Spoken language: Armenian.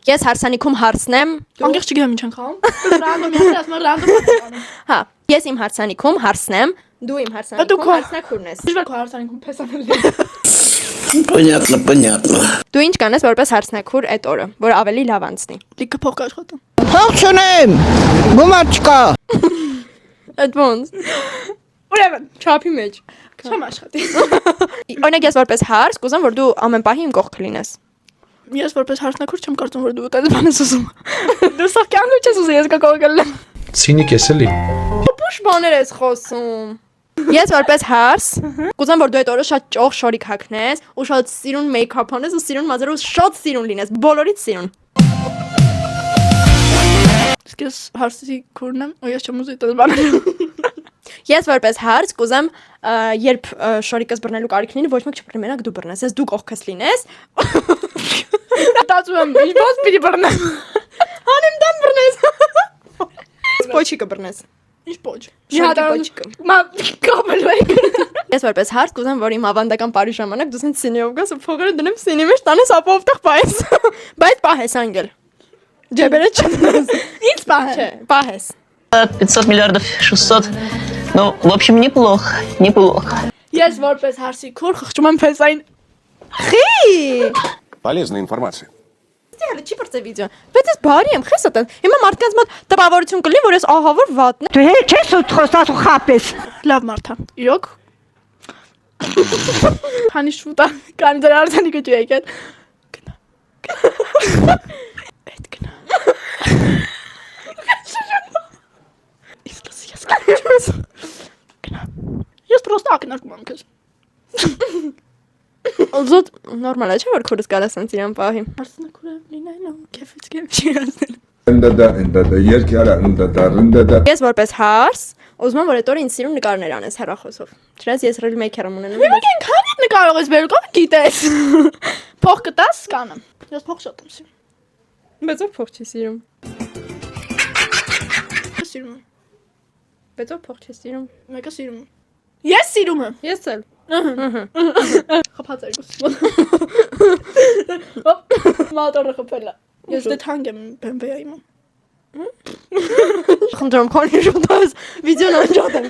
Ես հարսանիքում հարսնեմ։ Անկեղծ չգիտեմ ինչ ենք խաղում։ Ռանդոմ ասում ռանդոմ։ Հա, ես իմ հարսանիքում հարսնեմ, դու իմ հարսանիքում հարսնաքուրն ես։ Դժվար քո հարսանիքում փեսանել։ Понятно. Դու ինչ կանես որպես հարսնաքուր այդ օրը, որ ավելի լավ անցնի։ Լիքը փող կաշխատեմ։ Փող չունեմ։ Գումար չկա։ Այդ ոնց։ Ուրեմն, Չափի մեջ։ չեմ աշխատի։ Օրինակ ես որպես հարս կուզեմ որ դու ամեն պահի իմ կողքը լինես։ Ես որպես հարսնաքուր չեմ կարծում որ դու այդպես բան ես ուզում։ Դու սա կյանքը չես ուզում ես կողքել։ Ցինիկ ես էլի։ Պուշ բաներ ես խոսում։ Ես որպես հարս կուզեմ որ դու այդ օրը շատ ճոխ շորիկ հագնես ու շատ սիրուն մեյքափ անես ու սիրուն մազեր ու շատ սիրուն լինես, բոլորից սիրուն։ Իսկ ես հարսի քուրն եմ, ու ես չեմ ուզում այդպես բաներ։ Ես որպես հարս կուզեմ երբ շորիկս բռնելու կարիքն լինի, ոչ մեկ չբռնի, մենակ դու բռնես, ես դու կողքս լինես։ Տածում եմ, ինչ պիտի բռնեմ։ Հանեմ դեմ բռնես։ Պոչի կբռնես։ Ինչ պոչ։ Շորիկը։ Մա կամելու եք։ Ես որպես հարս կուզեմ որ իմ ավանդական բարի ժամանակ դու սենց սինիով գաս ու փողերը դնեմ սինի մեջ տանես ապով տեղ պահես։ Բայց պահես անգել։ Ջեբերը չդնես։ Ինչ բան։ Չէ, պահես։ 500 миллиардов 600. Ну, в общем, неплохо, неплохо. Ես որպես հարսի քուր խղճում եմ փեսային։ Խի։ Полезная информация. Դե չի բրծե վիդեո։ Բայց ես բարի եմ, խես ատեն։ Հիմա մարդկանց մոտ տպավորություն կլինի, որ ես ահավոր վատն եմ։ Դու հեչ ես ու խոսածու խապես։ Լավ մարդ է։ Իրոք։ Քանի շուտա, քանի դեռ արցանիկը չի եկել։ Գնա։ Այդ գնա։ Իսկ ես գնա։ Ես պրոստը ակնարկում եմ քեզ։ Ալզոտ նորմալ է, չէ՞ որ քուրս գալիս են իրան պահի։ Հարսնակուրը լինայնա, քեֆից քեֆ չի ասել։ Ընդդա երկի արա ընդդա Ես որպես հարս ուզում եմ որ այդ օրը ինձ սիրուն նկարներ անես հեռախոսով։ Չնայած ես ռիլ մեյքեր եմ ունենում։ Մենք ենք հանի նկարող ես բերու կողը գիտես։ Փող կտաս կանեմ։ Ես փող շատ եմ սիրում։ Բայց ով փող չի սիրում։ Սիրում եմ։ Բայց ով փող չի սիրում։ Մեկը սիրում եմ։ Ես սիրում եմ։ Ես էլ։ Խփած երկուս։ Մատորը խփելա։ Ես դե թանկ եմ BMW-ի իմ։ Խնդրում քոնի շուտով վիդեոն անջատեմ։